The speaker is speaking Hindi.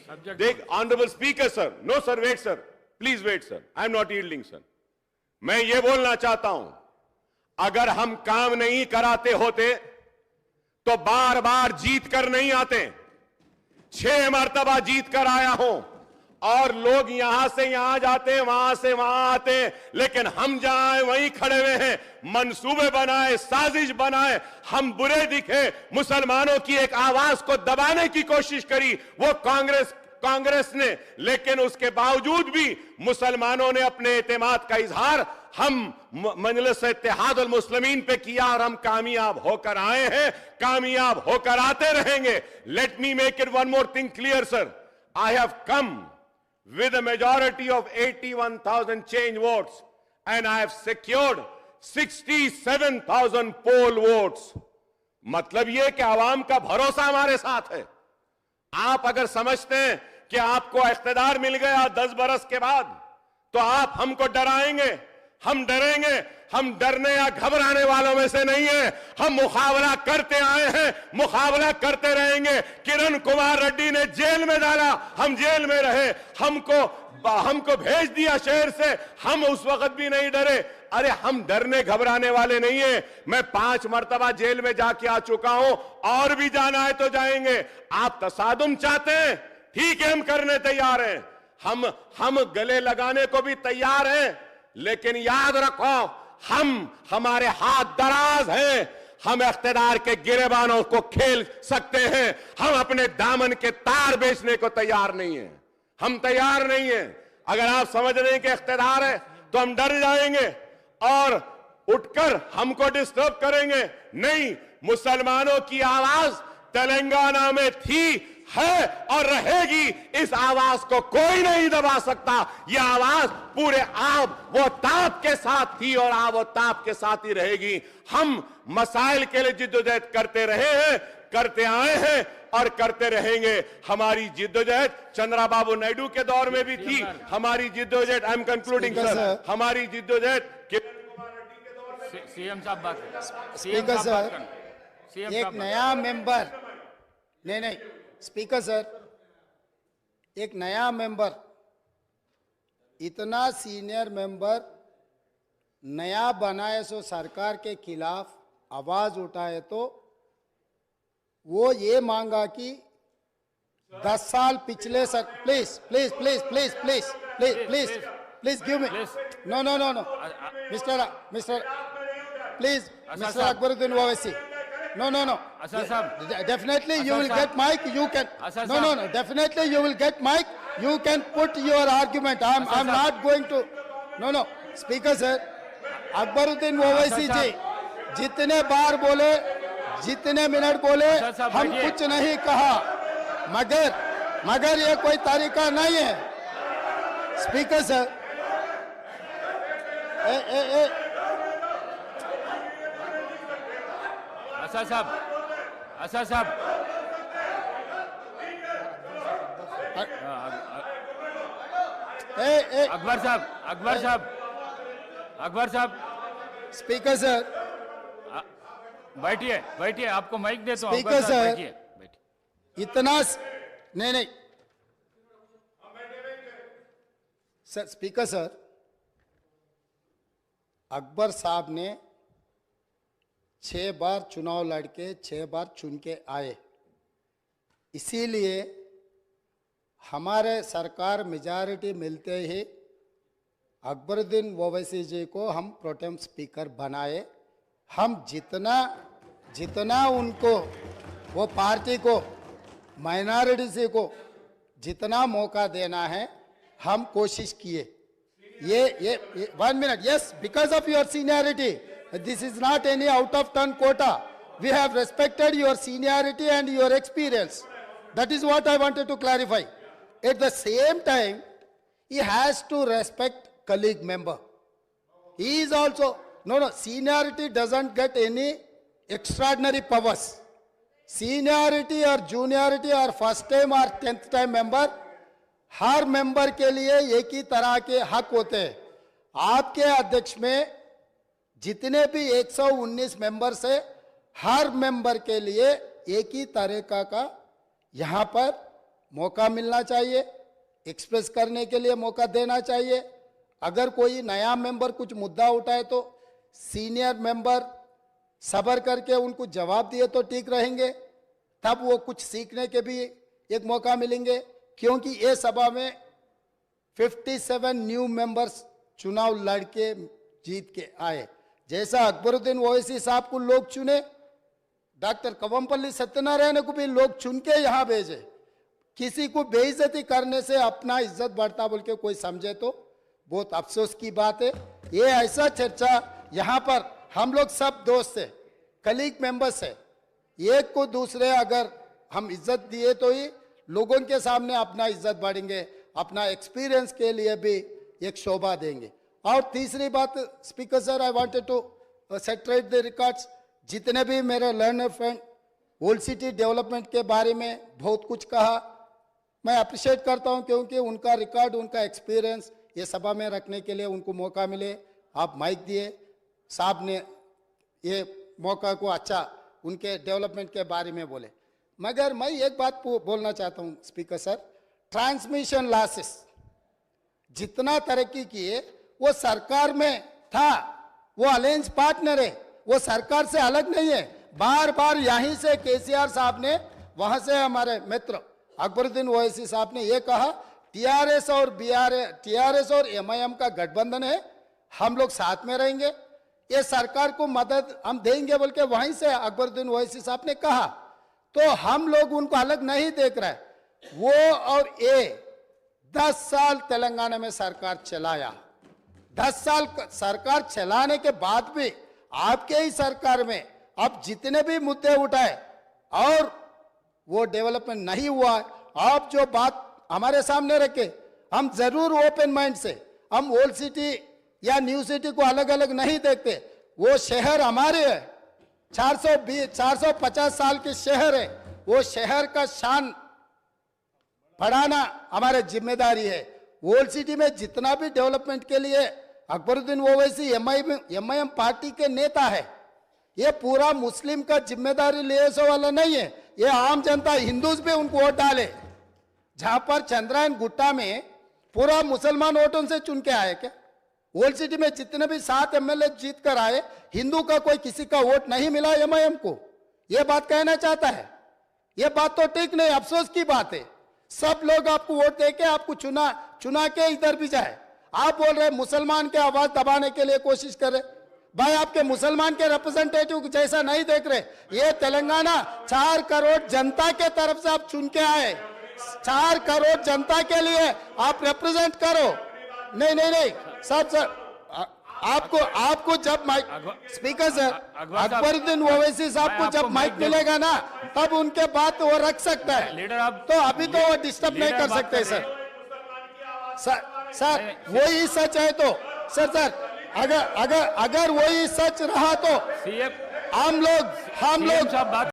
देख honourable speaker sir, no sir, wait sir, please wait sir, I am not yielding sir. मैं ये बोलना चाहता हूं, अगर हम काम नहीं कराते होते तो बार बार जीत कर नहीं आते। 6 मरतबा जीत कर आया हूं और लोग यहां से यहां जाते हैं, वहां से वहां आते हैं, लेकिन हम जहां हैं वहीं खड़े हुए हैं। मंसूबे बनाए, साजिश बनाए, हम बुरे दिखे, मुसलमानों की एक आवाज को दबाने की कोशिश करी वो कांग्रेस ने, लेकिन उसके बावजूद भी मुसलमानों ने अपने एतमाद का इजहार हम मजलिस इत्तेहादुल मुस्लिमीन पे किया और हम कामयाब होकर आए हैं, कामयाब होकर आते रहेंगे। Let me make it one more thing clear sir, I have come with a majority of 81,000 change votes and I have secured 67,000 poll votes। मतलब यह कि आवाम का भरोसा हमारे साथ है। आप अगर समझते हैं कि आपको इख्तिदार मिल गया 10 बरस के बाद तो आप हमको डराएंगे, हम डरेंगे। हम डरने या घबराने वालों में से नहीं है, हम मुकाबला करते आए हैं, मुकाबला करते रहेंगे। किरण कुमार रेड्डी ने जेल में डाला, हम जेल में रहे, हमको भेज दिया शहर से, हम उस वक्त भी नहीं डरे। अरे हम डरने घबराने वाले नहीं है। मैं 5 मरतबा जेल में जाके आ चुका हूं, और भी जाना है तो जाएंगे। आप तसादुम चाहते हैं, ठीक है, हम करने तैयार हैं, हम गले लगाने को भी तैयार हैं, लेकिन याद रखो हमारे हाथ दराज हैं, हम इख्तिदार के गिरेबानों को खेल सकते हैं, हम अपने दामन के तार बेचने को तैयार नहीं हैं, हम तैयार नहीं हैं। अगर आप समझ रहे हैं कि इख्तिदार है तो हम डर जाएंगे और उठकर हमको डिस्टर्ब करेंगे, नहीं। मुसलमानों की आवाज तेलंगाना में थी, है और रहेगी। इस आवाज को कोई नहीं दबा सकता। यह आवाज पूरे आब वो ताप के साथ थी और आब वो ताप के साथ ही रहेगी। हम मसाइल के लिए जिद्दोजहद करते रहे हैं, करते आए हैं और करते रहेंगे। हमारी जिद्दोजहद चंद्रबाबू नायडू के दौर में भी थी, हमारी जिद्दोजहद, आई एम कंक्लूडिंग सर, हमारी जिद्दोजहद किरण कुमार रेड्डी के दौर में। सीएम साहब बात, स्पीकर सर, एक नया मेंबर, नहीं स्पीकर सर, एक नया मेंबर, इतना सीनियर मेंबर नया बनाए सो सरकार के खिलाफ आवाज उठाए तो वो ये मांगा कि 10 साल पिछले sir, please please please please please please please please give me, no no no no mister please, mister Akbaruddin Owaisi, no definitely you will get mic, you can, no definitely you will get mic, you can put your argument, I'm not going to, no speaker sir, Akbaruddin Owaisi ji जितने बार बोले, जितने मिनट बोले, हम कुछ नहीं कहा, मगर ये कोई तरीका नहीं है। स्पीकर सर, असद साहब, अकबर साहब, स्पीकर सर, बैठिए, आपको माइक देता हूं। स्पीकर सर, बैठिए। इतना नहीं सर, स्पीकर सर, अकबर साहब ने 6 बार चुनाव लड़के 6 बार चुन के आए, इसीलिए हमारे सरकार मेजॉरिटी मिलते ही अकबरुद्दीन ओवैसी जी को हम प्रोटेम स्पीकर बनाए। हम जितना उनको, वो पार्टी को, माइनॉरिटी को जितना मौका देना है हम कोशिश किए। ये 1 minute, yes, because of your seniority, this is not any out of turn quota, we have respected your seniority and your experience, that is what I wanted to clarify. At the same time, he has to respect colleague member, he is also, no, seniority doesn't get any extraordinary powers, seniority or juniority or first time or 10th time member, her member के लिए एक ही तरह के हक होते हैं। आपके अध्यक्ष में जितने भी 119 मेंबर्स है, हर मेंबर के लिए एक ही तरीका का यहाँ पर मौका मिलना चाहिए, एक्सप्रेस करने के लिए मौका देना चाहिए। अगर कोई नया मेंबर कुछ मुद्दा उठाए तो सीनियर मेंबर सब्र करके उनको जवाब दिए तो ठीक रहेंगे, तब वो कुछ सीखने के भी एक मौका मिलेंगे। क्योंकि ये सभा में 57 न्यू मेंबर्स चुनाव लड़के जीत के आए। जैसा अकबरुद्दीन ओवैसी साहब को लोग चुने, डॉक्टर कवंपल्ली सत्यनारायण को भी लोग चुन के यहाँ भेजे। किसी को बेइज्जती करने से अपना इज्जत बढ़ता बोल के कोई समझे तो बहुत अफसोस की बात है। ये ऐसा चर्चा यहाँ पर हम लोग सब दोस्त है, कलीग मेंबर्स है, एक को दूसरे अगर हम इज्जत दिए तो ही लोगों के सामने अपना इज्जत बढ़ेंगे, अपना एक्सपीरियंस के लिए भी एक शोभा देंगे। और तीसरी बात speaker sir, I wanted to set right the records. जितने भी मेरे learner friend old city development के बारे में बहुत कुछ कहा, मैं अप्रिशिएट करता हूं, क्योंकि उनका रिकॉर्ड, उनका एक्सपीरियंस ये सभा में रखने के लिए उनको मौका मिले। आप माइक दिए, साहब ने ये मौका को अच्छा उनके डेवलपमेंट के बारे में बोले। मगर मैं एक बात बोलना चाहता हूं स्पीकर सर, ट्रांसमिशन लॉसेस जितना तरक्की किए वो सरकार में था, वो अलायंस पार्टनर है, वो सरकार से अलग नहीं है। बार बार यहीं से केसीआर साहब ने, वहां से हमारे मित्र अकबरुद्दीन ओवैसी साहब ने ये कहा, टीआरएस और एमआईएम का गठबंधन है, हम लोग साथ में रहेंगे, ये सरकार को मदद हम देंगे बोल के वहीं से अकबरुद्दीन ओवैसी साहब ने कहा। तो हम लोग उनको अलग नहीं देख रहे। वो और ये 10 साल तेलंगाना में सरकार चलाया, 10 साल सरकार चलाने के बाद भी आपके ही सरकार में अब जितने भी मुद्दे उठाए और वो डेवलपमेंट नहीं हुआ। आप जो बात हमारे सामने रखे, हम जरूर ओपन माइंड से, हम ओल्ड सिटी या न्यू सिटी को अलग अलग नहीं देखते। वो शहर हमारे है, 450 साल के शहर है, वो शहर का शान बढ़ाना हमारी जिम्मेदारी है। ओल्ड सिटी में जितना भी डेवलपमेंट के लिए अकबरुद्दीन ओवैसी एमआईएम पार्टी के नेता है, ये पूरा मुस्लिम का जिम्मेदारी ले वाला नहीं है, ये आम जनता हिंदूज भी उनको वोट डाले। जहां पर चंद्रायन गुट्टा में पूरा मुसलमान वोटों से चुन के आए क्या? ओल्ड सिटी में जितने भी 7 एमएलए जीत कर आए, हिंदू का कोई किसी का वोट नहीं मिला एमआईएम को। यह बात कहना चाहता है, यह बात तो ठीक नहीं, अफसोस की बात है। सब लोग आपको वोट देके आपको चुना के इधर भी जाए। आप बोल रहे मुसलमान के आवाज दबाने के लिए कोशिश कर रहे। भाई आपके मुसलमान के रिप्रेजेंटेटिव जैसा नहीं देख रहे। ये तेलंगाना 4 करोड़ जनता के तरफ से आप चुन के आए, 4 करोड़ जनता के लिए आप रिप्रेजेंट करो। नहीं सर आपको जब mike, speaker sir, Akbaruddin Owaisi साहब को जब माइक मिलेगा ना, तब उनके बात वो रख सकता है। लीडर आप तो अभी तो वो डिस्टर्ब नहीं कर सकते सर वही सच है तो सर अगर वही सच रहा तो सीएम हम लोग साहब बात